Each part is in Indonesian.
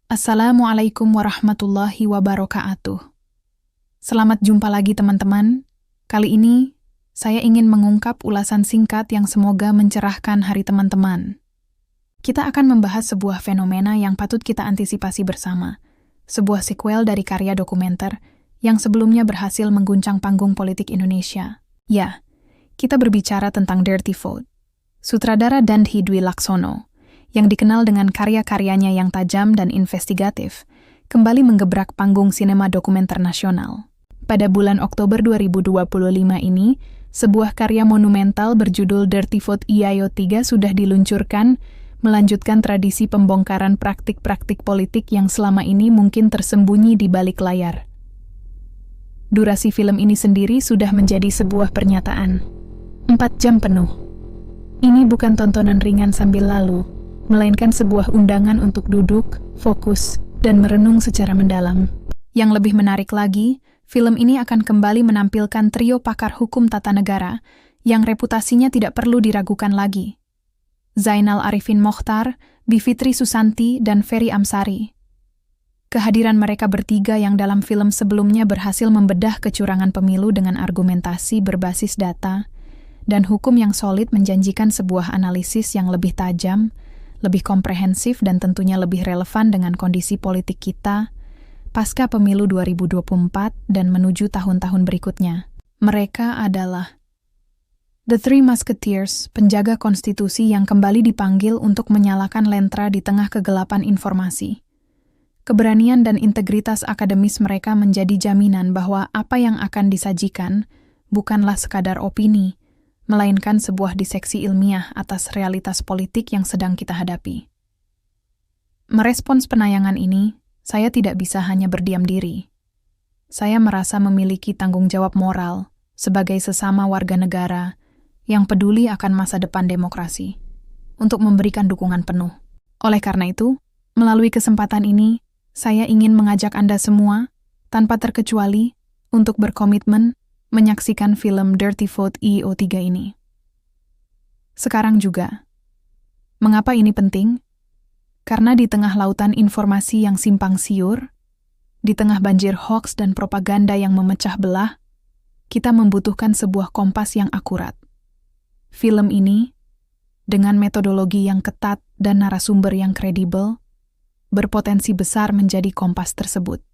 Assalamualaikum warahmatullahi wabarakatuh. Selamat jumpa lagi teman-teman. Kali ini, saya ingin mengungkap ulasan singkat yang semoga mencerahkan hari teman-teman. Kita akan membahas sebuah fenomena yang patut kita antisipasi bersama. Sebuah sequel dari karya dokumenter yang sebelumnya berhasil mengguncang panggung politik Indonesia. Ya, kita berbicara tentang Dirty Vote. Sutradara Dandhi Dwi Laksono, yang dikenal dengan karya-karyanya yang tajam dan investigatif, kembali menggebrak panggung sinema dokumenter nasional. Pada bulan Oktober 2025 ini, sebuah karya monumental berjudul Dirty Vote IAYO 3 sudah diluncurkan, melanjutkan tradisi pembongkaran praktik-praktik politik yang selama ini mungkin tersembunyi di balik layar. Durasi film ini sendiri sudah menjadi sebuah pernyataan. 4 jam penuh. Ini bukan tontonan ringan sambil lalu, melainkan sebuah undangan untuk duduk, fokus, dan merenung secara mendalam. Yang lebih menarik lagi, film ini akan kembali menampilkan trio pakar hukum tata negara yang reputasinya tidak perlu diragukan lagi. Zainal Arifin Mokhtar, Bivitri Susanti, dan Ferry Amsari. Kehadiran mereka bertiga yang dalam film sebelumnya berhasil membedah kecurangan pemilu dengan argumentasi berbasis data, dan hukum yang solid menjanjikan sebuah analisis yang lebih tajam, lebih komprehensif dan tentunya lebih relevan dengan kondisi politik kita pasca pemilu 2024 dan menuju tahun-tahun berikutnya. Mereka adalah The Three Musketeers, penjaga konstitusi yang kembali dipanggil untuk menyalakan lentera di tengah kegelapan informasi. Keberanian dan integritas akademis mereka menjadi jaminan bahwa apa yang akan disajikan bukanlah sekadar opini, melainkan sebuah diseksi ilmiah atas realitas politik yang sedang kita hadapi. Merespons penayangan ini, saya tidak bisa hanya berdiam diri. Saya merasa memiliki tanggung jawab moral sebagai sesama warga negara yang peduli akan masa depan demokrasi, untuk memberikan dukungan penuh. Oleh karena itu, melalui kesempatan ini, saya ingin mengajak Anda semua, tanpa terkecuali, untuk berkomitmen menyaksikan film Dirty Vote IAYO 3 ini. Sekarang juga. Mengapa ini penting? Karena di tengah lautan informasi yang simpang siur, di tengah banjir hoaks dan propaganda yang memecah belah, kita membutuhkan sebuah kompas yang akurat. Film ini, dengan metodologi yang ketat dan narasumber yang kredibel, berpotensi besar menjadi kompas tersebut.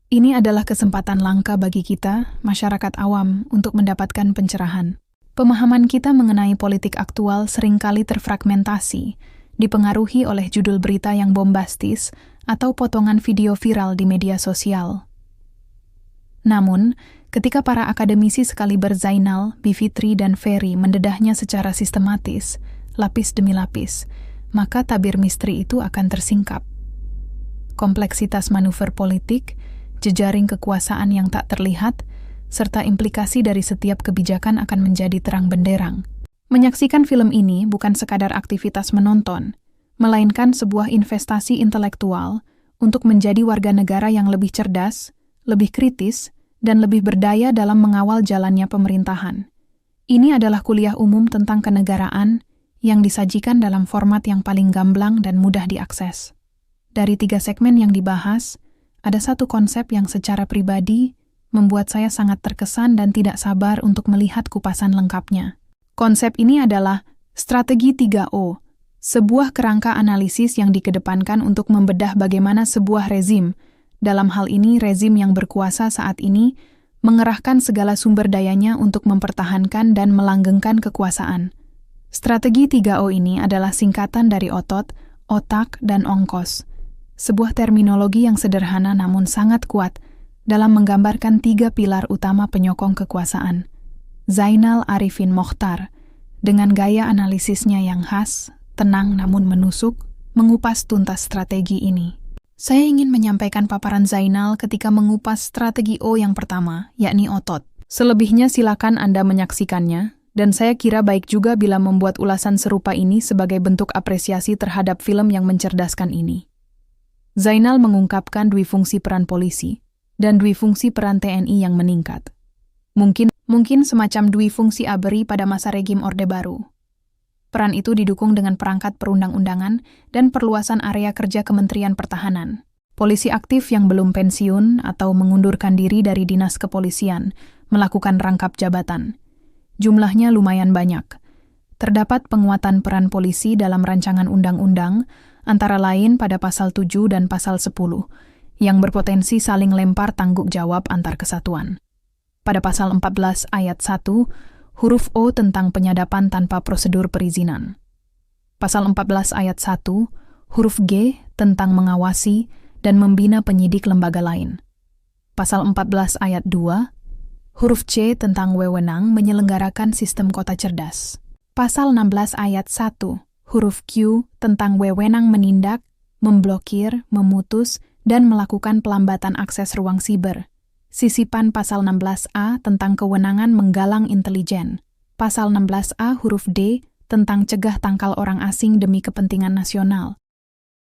Ini adalah kesempatan langka bagi kita, masyarakat awam, untuk mendapatkan pencerahan. Pemahaman kita mengenai politik aktual seringkali terfragmentasi, dipengaruhi oleh judul berita yang bombastis atau potongan video viral di media sosial. Namun, ketika para akademisi sekaliber Zainal, Bivitri, dan Ferry mendedahnya secara sistematis, lapis demi lapis, maka tabir misteri itu akan tersingkap. Kompleksitas manuver politik, jejaring kekuasaan yang tak terlihat, serta implikasi dari setiap kebijakan akan menjadi terang benderang. Menyaksikan film ini bukan sekadar aktivitas menonton, melainkan sebuah investasi intelektual untuk menjadi warga negara yang lebih cerdas, lebih kritis, dan lebih berdaya dalam mengawal jalannya pemerintahan. Ini adalah kuliah umum tentang kenegaraan yang disajikan dalam format yang paling gamblang dan mudah diakses. Dari 3 segmen yang dibahas, ada satu konsep yang secara pribadi membuat saya sangat terkesan dan tidak sabar untuk melihat kupasan lengkapnya. Konsep ini adalah strategi 3O, sebuah kerangka analisis yang dikedepankan untuk membedah bagaimana sebuah rezim, dalam hal ini rezim yang berkuasa saat ini, mengerahkan segala sumber dayanya untuk mempertahankan dan melanggengkan kekuasaan. Strategi 3O ini adalah singkatan dari otot, otak, dan ongkos. Sebuah terminologi yang sederhana namun sangat kuat dalam menggambarkan 3 pilar utama penyokong kekuasaan. Zainal Arifin Mokhtar, dengan gaya analisisnya yang khas, tenang namun menusuk, mengupas tuntas strategi ini. Saya ingin menyampaikan paparan Zainal ketika mengupas strategi O yang pertama, yakni otot. Selebihnya silakan Anda menyaksikannya, dan saya kira baik juga bila membuat ulasan serupa ini sebagai bentuk apresiasi terhadap film yang mencerdaskan ini. Zainal mengungkapkan dwifungsi peran polisi dan dwifungsi peran TNI yang meningkat. Mungkin semacam dwifungsi ABRI pada masa rejim Orde Baru. Peran itu didukung dengan perangkat perundang-undangan dan perluasan area kerja Kementerian Pertahanan. Polisi aktif yang belum pensiun atau mengundurkan diri dari dinas kepolisian melakukan rangkap jabatan. Jumlahnya lumayan banyak. Terdapat penguatan peran polisi dalam rancangan undang-undang, antara lain pada pasal 7 dan pasal 10, yang berpotensi saling lempar tanggung jawab antar kesatuan. Pada pasal 14 ayat 1, huruf O tentang penyadapan tanpa prosedur perizinan. Pasal 14 ayat 1, huruf G tentang mengawasi dan membina penyidik lembaga lain. Pasal 14 ayat 2, huruf C tentang wewenang menyelenggarakan sistem kota cerdas. Pasal 16 ayat 1, huruf Q tentang wewenang menindak, memblokir, memutus, dan melakukan pelambatan akses ruang siber. Sisipan pasal 16A tentang kewenangan menggalang intelijen. Pasal 16A huruf D tentang cegah tangkal orang asing demi kepentingan nasional.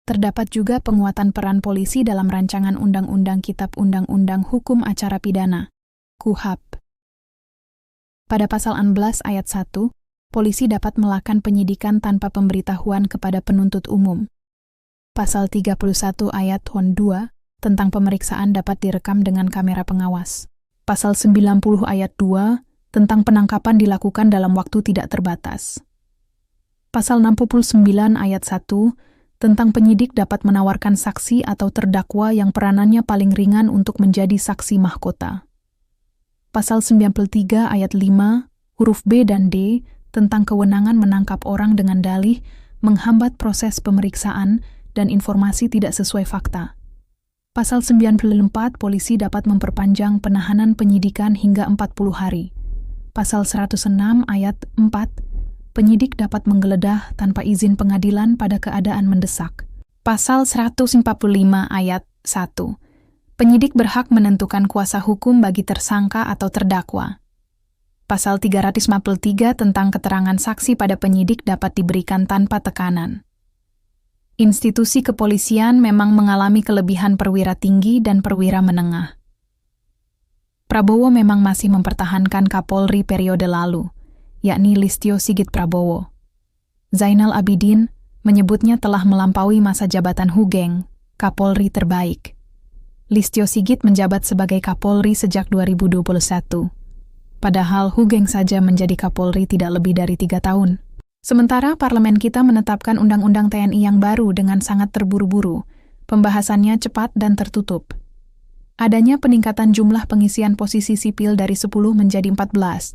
Terdapat juga penguatan peran polisi dalam rancangan Undang-Undang Kitab Undang-Undang Hukum Acara Pidana, KUHAP. Pada pasal 16 ayat 1, polisi dapat melakukan penyidikan tanpa pemberitahuan kepada penuntut umum. Pasal 31 ayat 2 tentang pemeriksaan dapat direkam dengan kamera pengawas. Pasal 90 ayat 2 tentang penangkapan dilakukan dalam waktu tidak terbatas. Pasal 69 ayat 1 tentang penyidik dapat menawarkan saksi atau terdakwa yang peranannya paling ringan untuk menjadi saksi mahkota. Pasal 93 ayat 5, huruf B dan D tentang kewenangan menangkap orang dengan dalih, menghambat proses pemeriksaan, dan informasi tidak sesuai fakta. Pasal 94, polisi dapat memperpanjang penahanan penyidikan hingga 40 hari. Pasal 106 ayat 4, penyidik dapat menggeledah tanpa izin pengadilan pada keadaan mendesak. Pasal 145 ayat 1, penyidik berhak menentukan kuasa hukum bagi tersangka atau terdakwa. Pasal 353 tentang keterangan saksi pada penyidik dapat diberikan tanpa tekanan. Institusi kepolisian memang mengalami kelebihan perwira tinggi dan perwira menengah. Prabowo memang masih mempertahankan Kapolri periode lalu, yakni Listio Sigit Prabowo. Zainal Abidin menyebutnya telah melampaui masa jabatan Hugeng, Kapolri terbaik. Listio Sigit menjabat sebagai Kapolri sejak 2021. Padahal Hugeng saja menjadi Kapolri tidak lebih dari 3 tahun. Sementara parlemen kita menetapkan Undang-Undang TNI yang baru dengan sangat terburu-buru, pembahasannya cepat dan tertutup. Adanya peningkatan jumlah pengisian posisi sipil dari 10 menjadi 14.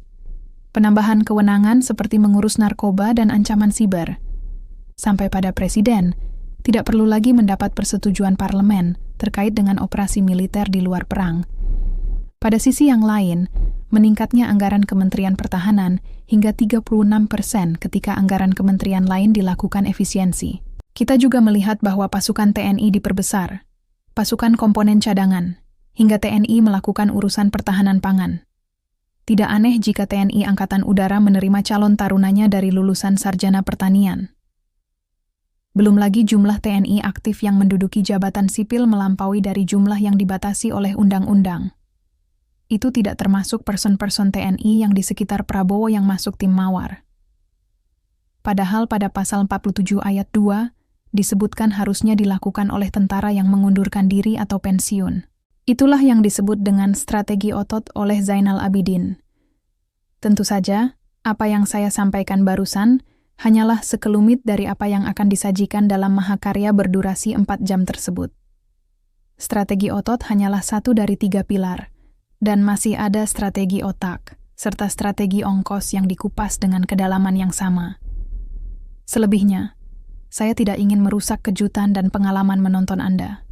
Penambahan kewenangan seperti mengurus narkoba dan ancaman siber. Sampai pada presiden, tidak perlu lagi mendapat persetujuan parlemen terkait dengan operasi militer di luar perang. Pada sisi yang lain, meningkatnya anggaran Kementerian Pertahanan hingga 36% ketika anggaran kementerian lain dilakukan efisiensi. Kita juga melihat bahwa pasukan TNI diperbesar, pasukan komponen cadangan, hingga TNI melakukan urusan pertahanan pangan. Tidak aneh jika TNI Angkatan Udara menerima calon tarunanya dari lulusan sarjana pertanian. Belum lagi jumlah TNI aktif yang menduduki jabatan sipil melampaui dari jumlah yang dibatasi oleh undang-undang. Itu tidak termasuk person-person TNI yang di sekitar Prabowo yang masuk tim Mawar. Padahal pada pasal 47 ayat 2, disebutkan harusnya dilakukan oleh tentara yang mengundurkan diri atau pensiun. Itulah yang disebut dengan strategi otot oleh Zainal Abidin. Tentu saja, apa yang saya sampaikan barusan hanyalah sekelumit dari apa yang akan disajikan dalam mahakarya berdurasi 4 jam tersebut. Strategi otot hanyalah satu dari 3 pilar, dan masih ada strategi otak, serta strategi ongkos yang dikupas dengan kedalaman yang sama. Selebihnya, saya tidak ingin merusak kejutan dan pengalaman menonton Anda.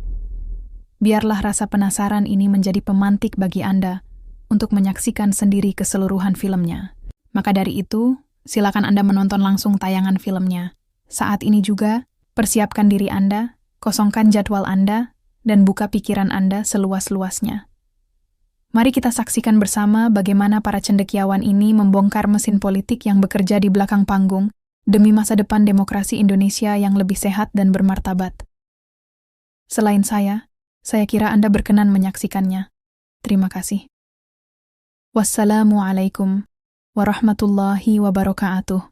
Biarlah rasa penasaran ini menjadi pemantik bagi Anda untuk menyaksikan sendiri keseluruhan filmnya. Maka dari itu, silakan Anda menonton langsung tayangan filmnya. Saat ini juga, persiapkan diri Anda, kosongkan jadwal Anda, dan buka pikiran Anda seluas-luasnya. Mari kita saksikan bersama bagaimana para cendekiawan ini membongkar mesin politik yang bekerja di belakang panggung demi masa depan demokrasi Indonesia yang lebih sehat dan bermartabat. Selain saya kira Anda berkenan menyaksikannya. Terima kasih. Wassalamualaikum warahmatullahi wabarakatuh.